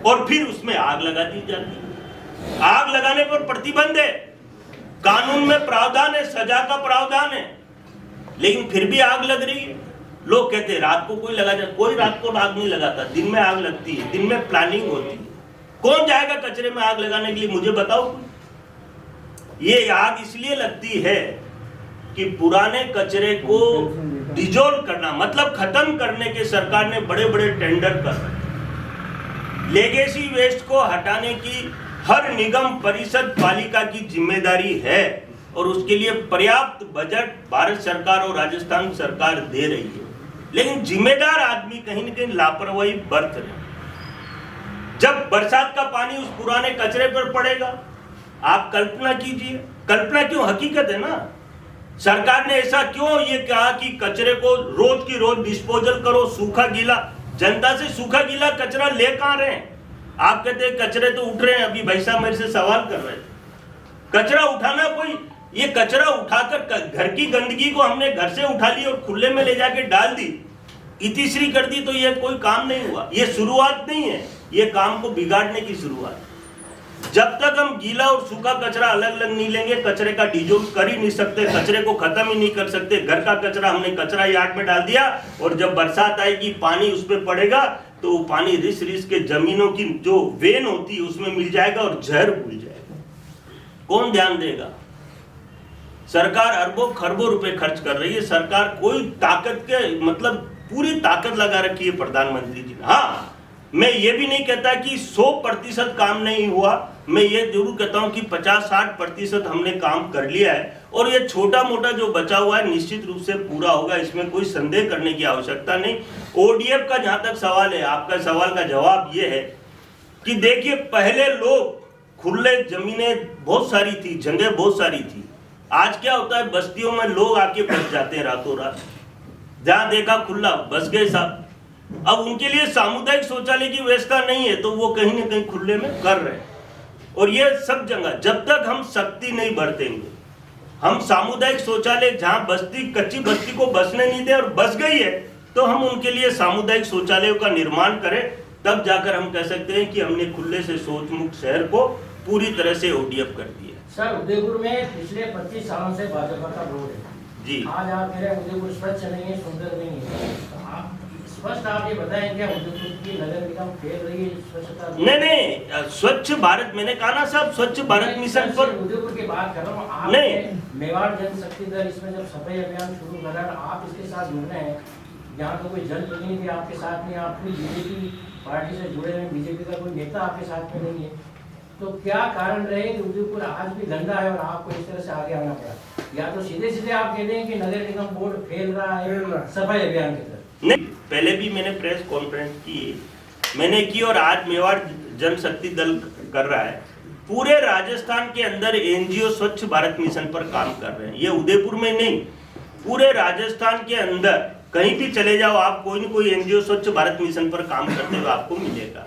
और फिर उसमें आग लगा दी जाती है। आग लगाने पर प्रतिबंध है, कानून में प्रावधान है, सजा का प्रावधान है, लेकिन फिर भी आग लग रही है। लोग कहते हैं रात को कोई लगा जाए, कोई रात को आग नहीं लगाता, दिन में आग लगती है, दिन में प्लानिंग होती है। कौन जाएगा कचरे में आग लगाने के लिए, मुझे बताओ। ये आग इसलिए लगती है कि पुराने कचरे को डिजोल्व करना, मतलब खत्म करने के सरकार ने बड़े बड़े टेंडर कर रहे हैं। लेगेसी वेस्ट को हटाने की हर निगम परिषद पालिका की जिम्मेदारी है और उसके लिए पर्याप्त बजट भारत सरकार और राजस्थान सरकार दे रही है, लेकिन जिम्मेदार आदमी कहीं न कहीं लापरवाही बरत रहे। जब बरसात का पानी उस पुराने कचरे पर पड़ेगा, आप कल्पना कीजिए, कल्पना क्यों, हकीकत है ना। सरकार ने ऐसा क्यों ये कहा कि कचरे को रोज की रोज डिस्पोजल करो, सूखा गीला। जनता से सूखा गीला कचरा ले कहां रहे हैं? आप कहते हैं कचरे तो उठ रहे हैं, अभी भाई साहब मेरे से सवाल कर रहे थे, कचरा उठाना कोई, ये कचरा उठाकर घर की गंदगी को हमने घर से उठा ली और खुले में ले जाके डाल दी, इतिश्री कर दी, तो ये कोई काम नहीं हुआ। ये शुरुआत नहीं है, ये काम को बिगाड़ने की शुरुआत। जब तक हम गीला और सूखा कचरा अलग अलग नहीं लेंगे, कचरे का डिजोल्व कर ही नहीं सकते, कचरे को खत्म ही नहीं कर सकते। घर का कचरा हमने कचरा यार्ड में डाल दिया और जब बरसात आएगी पानी उस पर पड़ेगा तो वो पानी रिस रिस के जमीनों की जो वेन होती है उसमें मिल जाएगा और जहर भूल जाएगा। कौन ध्यान देगा? सरकार अरबों खरबों रुपए खर्च कर रही है, सरकार कोई ताकत के मतलब पूरी ताकत लगा रखी है प्रधानमंत्री जी ने। हाँ, मैं ये भी नहीं कहता कि 100% काम नहीं हुआ, मैं ये जरूर कहता हूं कि 50-60% हमने काम कर लिया है और ये छोटा मोटा जो बचा हुआ है निश्चित रूप से पूरा होगा, इसमें कोई संदेह करने की आवश्यकता नहीं। ओडीएफ का जहां तक सवाल है, आपका सवाल का जवाब ये है कि देखिए, पहले लोग खुले जमीनें बहुत सारी थी, जगह बहुत सारी थी। आज क्या होता है, बस्तियों में लोग आके बस जाते हैं रातों रात, जहां देखा खुला बस गए साहब। अब उनके लिए सामुदायिक शौचालय की व्यवस्था नहीं है तो वो कहीं ना कहीं खुले में कर रहे हैं। और ये सब जगह जब तक हम सख्ती नहीं बरतेंगे, हम सामुदायिक शौचालय जहां बस्ती कच्ची बस्ती को बसने नहीं दे और बस गई है तो हम उनके लिए सामुदायिक शौचालयों का निर्माण करें, तब जाकर हम कह सकते हैं कि हमने खुले से शौच मुक्त शहर को पूरी तरह से ओडीएफ कर दिया। सर, उदयपुर में पिछले 25 सालों से भाजपा का वोट है जी। आज आप कह रहे हैं उदयपुर स्वच्छ नहीं है, सुंदर नहीं है, तो आप स्पष्ट आप ये बताएं क्या उदयपुर की नगर निगम फेल रही है स्वच्छता? नहीं, स्वच्छ भारत, मैंने कहा ना साहब, स्वच्छ भारत मिशन पर उदयपुर की बात कर रहा हूँ। आप नहीं, मेवाड़ जनशक्ति दल इसमें जब सफाई अभियान शुरू कर रहा है, आप इसके साथ जुड़ रहे हैं, यहाँ तो कोई जनप्रतिनिधि आपके साथ नहीं, आप कोई बीजेपी पार्टी से जुड़े हैं, बीजेपी का कोई नेता आपके साथ में नहीं है, तो क्या कारण रहे कि उदयपुर आज भी गंदा है और आपको इस तरह से आगे आना पड़ा? या तो सीधे सीधे आप कहते हैं कि नगर निगम बोर्ड फेल रहा है सफाई अभियान के तहत। नहीं, पहले भी मैंने प्रेस कॉन्फ्रेंस मैंने की और आज मेवाड़ जनशक्ति दल कर रहा है। पूरे राजस्थान के अंदर एनजीओ स्वच्छ भारत मिशन पर काम कर रहे हैं। ये उदयपुर में नहीं, पूरे राजस्थान के अंदर कहीं भी चले जाओ आप, कोई न कोई एनजीओ स्वच्छ भारत मिशन पर काम करते हुए आपको मिलेगा।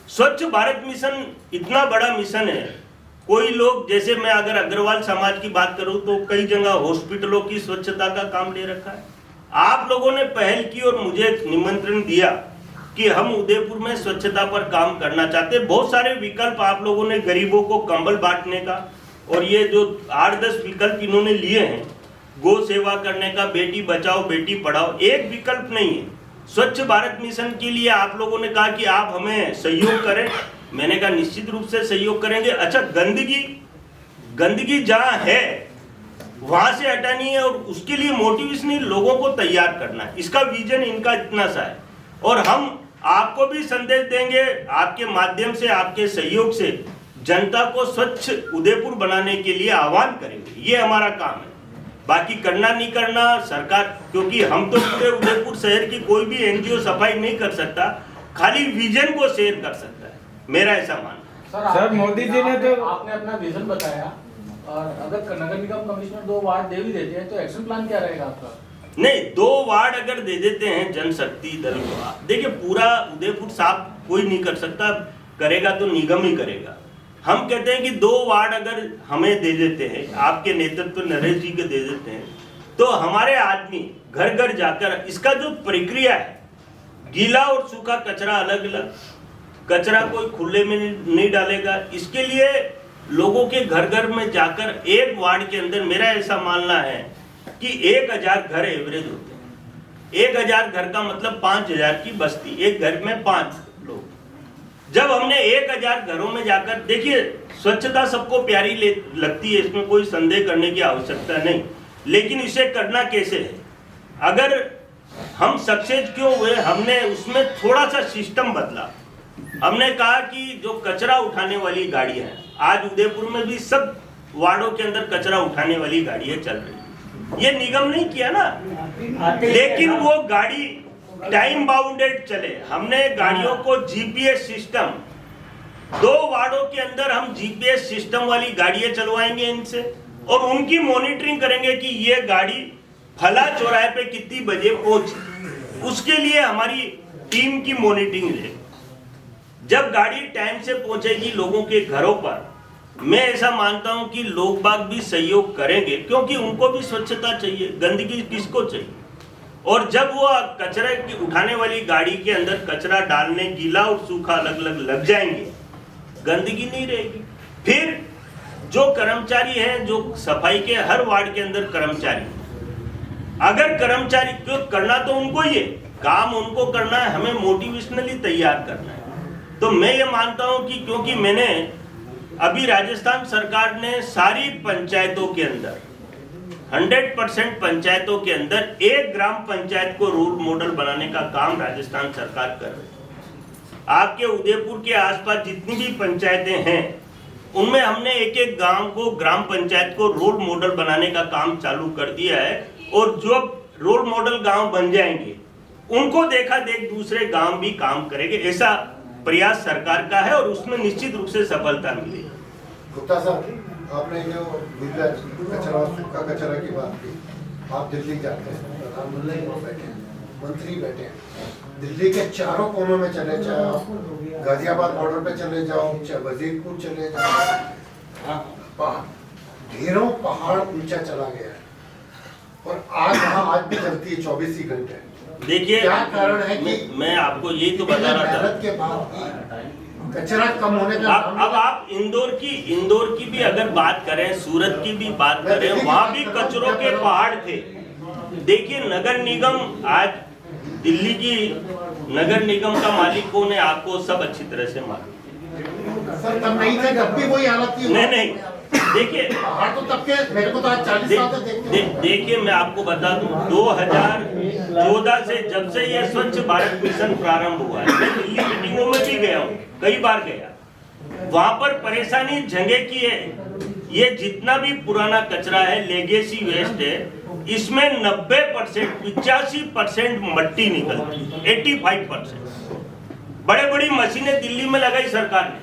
स्वच्छ भारत मिशन इतना बड़ा मिशन है, कोई लोग जैसे मैं अगर अग्रवाल समाज की बात करूं तो कई जगह हॉस्पिटलों की स्वच्छता का काम ले रखा है। आप लोगों ने पहल की और मुझे निमंत्रण दिया कि हम उदयपुर में स्वच्छता पर काम करना चाहते हैं। बहुत सारे विकल्प आप लोगों ने, गरीबों को कंबल बांटने का, और ये जो 8-10 विकल्प इन्होंने लिए हैं, गौ सेवा करने का, बेटी बचाओ बेटी पढ़ाओ, एक विकल्प नहीं है। स्वच्छ भारत मिशन के लिए आप लोगों ने कहा कि आप हमें सहयोग करें, मैंने कहा निश्चित रूप से सहयोग करेंगे। अच्छा, गंदगी जहां है वहां से हटानी है और उसके लिए मोटिवेशनल लोगों को तैयार करना है, इसका विजन इनका इतना सा है। और हम आपको भी संदेश देंगे, आपके माध्यम से, आपके सहयोग से जनता को स्वच्छ उदयपुर बनाने के लिए आह्वान करेंगे। ये हमारा काम है, बाकी करना नहीं करना सरकार, क्योंकि हम तो पूरे उदयपुर शहर की कोई भी एनजीओ सफाई नहीं कर सकता, खाली विजन को शेयर कर सकता है, मेरा ऐसा मानना। सर, मोदी जी ने तो आपने अपना विजन बताया, और अगर नगर निगम कमिश्नर 2 वार्ड दे भी देते हैं तो एक्शन प्लान क्या रहेगा आपका? नहीं, 2 वार्ड अगर दे देते हैं जनशक्ति दल को, देखिए पूरा उदयपुर साफ कोई नहीं कर सकता, करेगा तो निगम ही करेगा। हम कहते हैं कि 2 वार्ड अगर हमें दे देते हैं, आपके नेतृत्व नरेश जी के दे देते हैं, तो हमारे आदमी घर घर जाकर इसका जो प्रक्रिया है, गीला और सूखा कचरा अलग अलग, कचरा कोई खुले में नहीं डालेगा, इसके लिए लोगों के घर घर में जाकर एक वार्ड के अंदर, मेरा ऐसा मानना है कि 1000 घर एवरेज होते हैं। 1000 घर का मतलब 5000 की बस्ती, एक घर में 5 लोग। जब हमने 1000 घरों में जाकर, देखिए स्वच्छता सबको प्यारी लगती है, इसमें कोई संदेह करने की आवश्यकता नहीं, लेकिन इसे करना कैसे है? अगर हम सक्सेस क्यों हुए, हमने उसमें थोड़ा सा सिस्टम बदला। हमने कहा कि जो कचरा उठाने वाली गाड़ियां हैं, आज उदयपुर में भी सब वार्डों के अंदर कचरा उठाने वाली गाड़ियां चल रही हैं। ये निगम नहीं किया ना, लेकिन वो गाड़ी टाइम बाउंडेड चले। हमने गाड़ियों को जीपीएस सिस्टम, 2 वार्डों के अंदर हम जीपीएस सिस्टम वाली गाड़ियां चलवाएंगे इनसे, और उनकी मॉनिटरिंग करेंगे कि ये गाड़ी फला चौराहे पे कितनी बजे पहुंची। उसके लिए हमारी टीम की मॉनिटरिंग ले। जब गाड़ी टाइम से पहुंचेगी लोगों के घरों पर, मैं ऐसा मानता हूं कि लोग बाग भी सहयोग करेंगे, क्योंकि उनको भी स्वच्छता चाहिए, गंदगी किसको चाहिए। और जब वो कचरा की उठाने वाली गाड़ी के अंदर कचरा डालने, गीला और सूखा अलग अलग लग जाएंगे, गंदगी नहीं रहेगी। फिर जो कर्मचारी हैं, जो सफाई के हर वार्ड के अंदर कर्मचारी, अगर कर्मचारी क्यों करना तो उनको ही है, काम उनको करना है, हमें मोटिवेशनली तैयार करना है। तो मैं ये मानता हूं कि क्योंकि मैंने अभी राजस्थान सरकार ने सारी पंचायतों के अंदर 100% पंचायतों के अंदर एक ग्राम पंचायत को रोल मॉडल बनाने का काम राजस्थान सरकार कर रही है। आपके उदयपुर के आसपास जितनी भी पंचायतें हैं, उनमें हमने एक एक गांव को, ग्राम पंचायत को रोल मॉडल बनाने का काम चालू कर दिया है। और जो रोल मॉडल गांव बन जाएंगे, उनको देखा देख दूसरे गांव भी काम करेंगे। ऐसा प्रयास सरकार का है और उसमें निश्चित रूप से सफलता मिलेगी। गुप्ता साहब, आपने जो गीला कचरा और सूखा कचरा की बात की, आप दिल्ली जाते हैं, प्रधानमंत्री बैठे हैं, मंत्री बैठे हैं, दिल्ली के चारों कोनों में चले जाओ, गाजियाबाद बॉर्डर पे चले जाओ, चाहे वजीरपुर चले जाओ, ढेरों पहाड़ ऊंचा चला गया है और आज भी चलती है 24 ही घंटे। देखिए, क्या कारण है कि मैं आपको यही तो बता रहा था के बाद कचरा कम होने का। अब आप इंदौर की भी अगर बात करें, सूरत की भी बात करें, वहां भी कचरों के पहाड़ थे। देखिए, नगर निगम, आज दिल्ली की नगर निगम का मालिक कौन है आपको सब अच्छी तरह से मालूम। सर तब नहीं थे, तब भी वही हालत थी। नहीं, देखिए पहाड़ तो तब के, मेरे को तो आज 40 साल से देखते हैं। देखिए, मैं आपको बता दूं, 2014 से जब से ये स्वच्छ भारत मिशन प्रारंभ हुआ है, मैं दिल्ली मीटिंगों में भी गया हूँ, कई बार गया। वहां पर परेशानी जगह की है। ये जितना भी पुराना कचरा है, लेगेसी वेस्ट है, इसमें 90% 85% मट्टी निकलती है, 85%। बड़े बड़ी मशीनें दिल्ली में लगाई सरकार ने।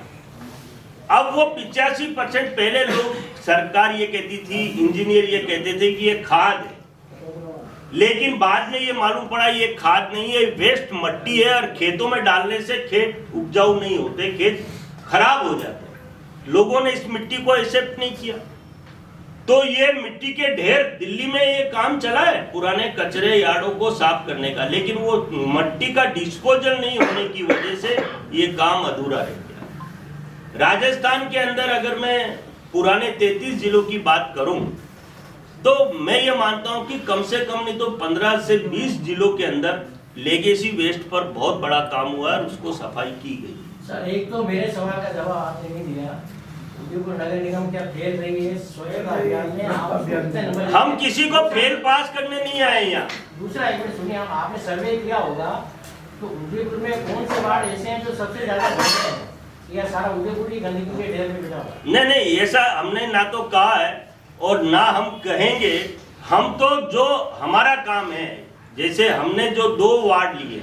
अब वो 85% पहले लोग, सरकार ये कहती थी, इंजीनियर ये कहते थे कि ये खाद है, लेकिन बाद में ये मालूम पड़ा ये खाद नहीं है, वेस्ट मट्टी है। और खेतों में डालने से खेत उपजाऊ नहीं होते, खेत खराब हो जाते। लोगों ने इस मिट्टी को एक्सेप्ट नहीं किया, तो ये मिट्टी के ढेर, दिल्ली में ये काम चला है पुराने कचरे यार्डों को साफ करने का, लेकिन वो मट्टी का डिस्पोजल नहीं होने की वजह से ये काम अधूरा रह गया। राजस्थान के अंदर अगर मैं पुराने 33 जिलों की बात करूं, तो मैं ये मानता हूं कि कम से कम नहीं तो 15 से 20 जिलों के अंदर लेगेसी वेस्ट पर बहुत बड़ा काम हुआ है, उसको सफाई की गई। सर, एक तो मेरे सवाल का जवाब आपने नहीं दिया, उदयपुर नगर निगम क्या फेल रही है स्वच्छता अभियान में? आप कितने नंबर? हम किसी को फेल पास करने नहीं आए यहाँ। दूसरा एक मिनट सुनिए, आपने सर्वे किया होगा तो उदयपुर में कौन से वार्ड ऐसे हैं जो सबसे ज्यादा गंदे हैं, या सारा उदयपुर ही गंदगी के ढेर में बिछा हुआ है? नहीं, ऐसा हमने ना तो कहा है और ना हम कहेंगे। हम तो जो हमारा काम है, जैसे हमने जो 2 वार्ड लिए,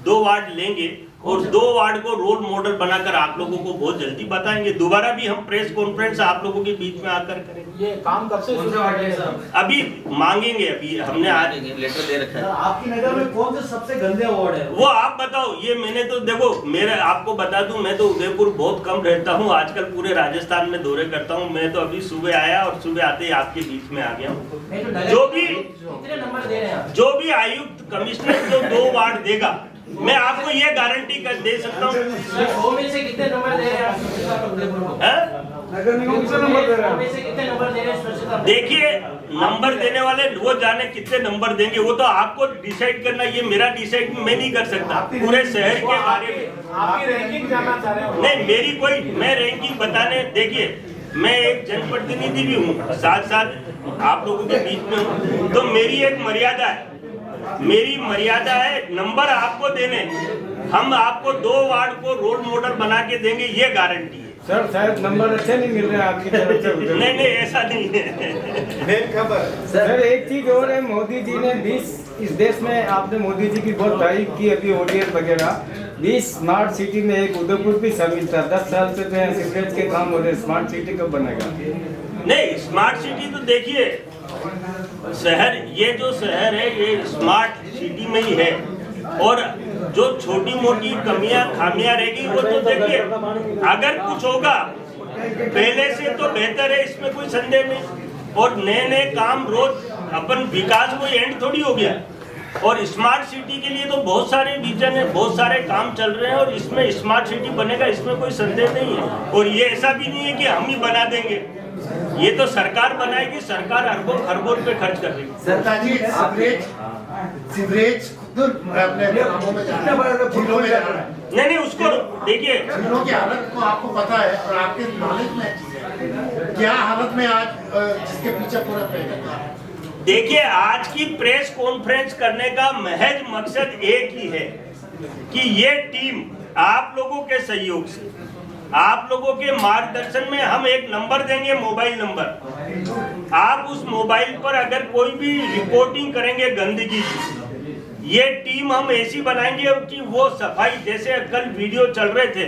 2 वार्ड लेंगे और 2 वार्ड को रोल मॉडल बनाकर आप लोगों को बहुत जल्दी बताएंगे। दोबारा भी हम प्रेस कॉन्फ्रेंस आप लोगों के बीच में आकर करेंगे। ये काम कब से शुरू हो गया? अभी मांगेंगे, अभी हमने आज लेटर दे रखा है। आपकी नगर में कौन से सबसे गंदे वार्ड है? वो आप बताओ। ये मैंने तो देखो, मेरे आपको बता दूं, मैं तो उदयपुर बहुत कम रहता हूं, आजकल पूरे राजस्थान में दौरे करता हूं। मैं तो अभी सुबह आया और सुबह आते ही आपके बीच में आ गया हूं। जो भी कितने नंबर दे रहे हैं? जो भी आयुक्त कमिश्नर जो 2 वार्ड देगा, मैं आपको ये गारंटी कर दे सकता हूँ। सर, 100 में से कितने नंबर दे रहे हैं आप स्वच्छता उदयपुर को? नगर निगम कितने नंबर दे रहा 100 में से कितने नंबर दे रहे हैं स्वच्छता? देखिए, नंबर देने वाले वो जाने कितने नंबर देंगे, वो तो आपको डिसाइड करना। ये मेरा डिसाइड मैं नहीं कर सकता पूरे शहर के बारे में। आपकी रैंकिंग जानना चाह रहे हो? नहीं, मेरी कोई, मैं रैंकिंग बताने, देखिए मैं एक जनप्रतिनिधि भी हूँ, साथ साथ आप लोगों के बीच में हूँ, तो मेरी एक मर्यादा है। मेरी मर्यादा है नंबर आपको देने। हम आपको 2 वार्ड को रोल मॉडल बना के देंगे, ये गारंटी है। सर, शायद नंबर अच्छे नहीं मिल रहे आपकी तरफ से। नहीं, ऐसा नहीं है। मेन खबर सर, एक चीज और है, मोदी जी ने 20 इस देश में, आपने मोदी जी की बहुत तारीफ की अभी ODS वगैरह, 20 स्मार्ट सिटी में एक उदयपुर भी शामिल था। 10 साल से सीवरेज के काम हो रहे, स्मार्ट सिटी कब बनेगा? नहीं, स्मार्ट सिटी तो देखिए, शहर, ये जो शहर है ये स्मार्ट सिटी में ही है। और जो छोटी मोटी कमियां खामियां रहेगी वो तो देखिए, अगर कुछ होगा पहले से तो बेहतर है, इसमें कोई संदेह नहीं। और नए नए काम रोज अपन, विकास कोई एंड थोड़ी हो गया। और स्मार्ट सिटी के लिए तो बहुत सारे विजन है, बहुत सारे काम चल रहे हैं और इसमें स्मार्ट सिटी बनेगा, इसमें कोई संदेह नहीं है। और ये ऐसा भी नहीं है कि हम ही बना देंगे, ये तो सरकार बनाएगी, सरकार अरबों खरबों पे खर्च कर रही है। सरकार जी सीवरेज खुद अपने गांवों में जा रहा है, जिलों में जा रहा है। नहीं उसको देखिए, जिलों की हालत को आपको पता है और आपके नॉलेज में है क्या हालत में आज, जिसके पीछे पूरा प्रयत्न है। देखिए, आज की प्रेस कॉन्फ्रेंस करने का महज मकसद एक ही है कि ये टीम आप लोगों के सहयोग से, आप लोगों के मार्गदर्शन में हम एक नंबर देंगे, मोबाइल नंबर। आप उस मोबाइल पर अगर कोई भी रिपोर्टिंग करेंगे गंदगी की, ये टीम हम ऐसी बनाएंगे कि वो सफाई, जैसे कल वीडियो चल रहे थे,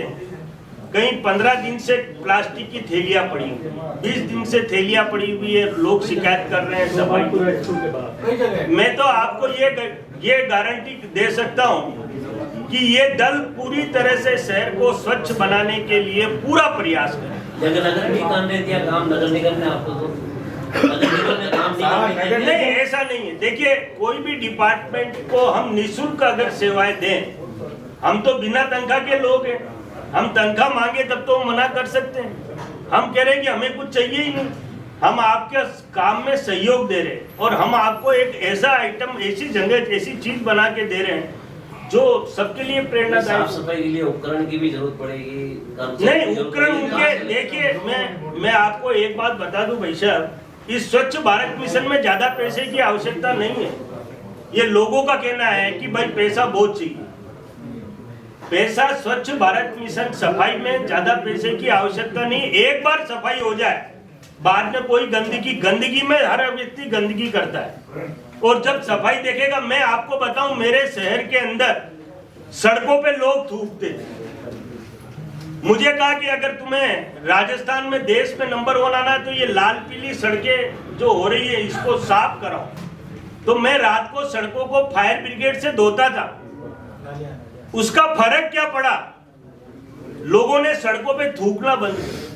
कहीं 15 दिन से प्लास्टिक की थैलियां पड़ी हुई, 20 दिन से थैलियां पड़ी हुई है, लोग शिकायत कर रहे हैं सफाई। मैं तो आपको ये गारंटी दे सकता हूँ कि ये दल पूरी तरह से शहर को स्वच्छ बनाने के लिए पूरा प्रयास करे। नगर निगम ने दिया काम, नगर निगम ने आपको तो नगर निगम ने काम नहीं, ऐसा नहीं है। देखिए, कोई भी डिपार्टमेंट को हम निःशुल्क अगर सेवाएं दें, हम तो बिना तनख्वाह के लोग हैं, हम तनख्वाह मांगे तब तो मना कर सकते हैं। हम कह रहे हैं कि हमें कुछ चाहिए ही नहीं, हम आपके काम में सहयोग दे रहे हैं और हम आपको एक ऐसा आइटम, ऐसी जगह, ऐसी चीज बना के दे रहे हैं जो सबके लिए प्रेरणादायक। साफ सफाई के लिए उपकरण की भी जरूरत पड़ेगी। नहीं, उपकरण उनके, देखिए मैं आपको एक बात बता दूं भाई साहब, इस स्वच्छ भारत मिशन में ज्यादा पैसे की आवश्यकता नहीं है। ये लोगों का कहना है कि भाई पैसा बहुत चाहिए। पैसा, स्वच्छ भारत मिशन सफाई में ज्यादा पैसे की आवश्यकता नहीं। एक बार सफाई हो जाए, बाद में कोई गंदगी में हर व्यक्ति गंदगी करता है। और जब सफाई देखेगा, मैं आपको बताऊं, मेरे शहर के अंदर सड़कों पे लोग थूकते थे। मुझे कहा कि अगर तुम्हें राजस्थान में देश में नंबर 1 आना है तो ये लाल पीली सड़कें जो हो रही है इसको साफ कराओ। तो मैं रात को सड़कों को फायर ब्रिगेड से धोता था। उसका फर्क क्या पड़ा? लोगों ने सड़कों पे थूकना बंद किया।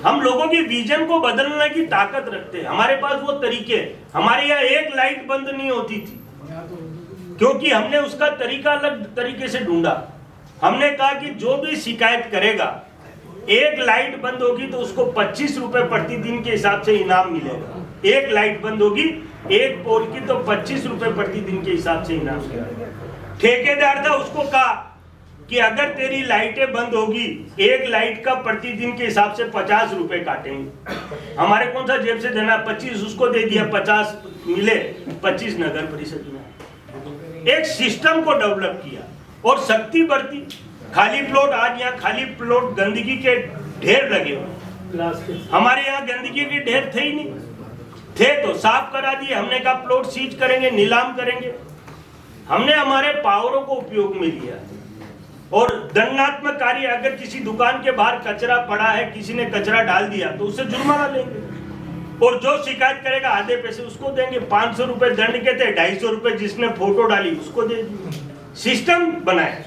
हम लोगों की विजन को बदलने की ताकत रखते हैं, हमारे पास वो तरीके। हमारे यहाँ एक लाइट बंद नहीं होती थी क्योंकि हमने उसका तरीका अलग तरीके से ढूंढा। हमने कहा कि जो भी शिकायत करेगा, एक लाइट बंद होगी तो उसको 25 रुपए प्रतिदिन के हिसाब से इनाम मिलेगा। एक लाइट बंद होगी, एक पोल की, तो 25 रुपए प्रतिदिन के हिसाब से इनाम मिलेगा। ठेकेदार था, उसको कहा कि अगर तेरी लाइटें बंद होगी, एक लाइट का प्रतिदिन के हिसाब से 50 रुपए काटेंगे। हमारे कौन सा जेब से देना, 25 उसको दे दिया, 50 मिले, 25 नगर परिषद में। एक सिस्टम को डेवलप किया और शक्ति बढ़ती। खाली प्लॉट, आज यहाँ खाली प्लॉट गंदगी के ढेर लगे हुए। हमारे यहाँ गंदगी के ढेर थे ही नहीं, थे तो साफ करा दिए। हमने कहा प्लॉट सीज करेंगे, नीलाम करेंगे। हमने हमारे पावरों को उपयोग में लिया और दंडात्मक कार्य, अगर किसी दुकान के बाहर कचरा पड़ा है, किसी ने कचरा डाल दिया तो उससे जुर्माना लेंगे और जो शिकायत करेगा आधे पैसे उसको देंगे। 500 रुपए दंड के थे, 250 रुपए जिसने फोटो डाली उसको दे दिए। सिस्टम बनाए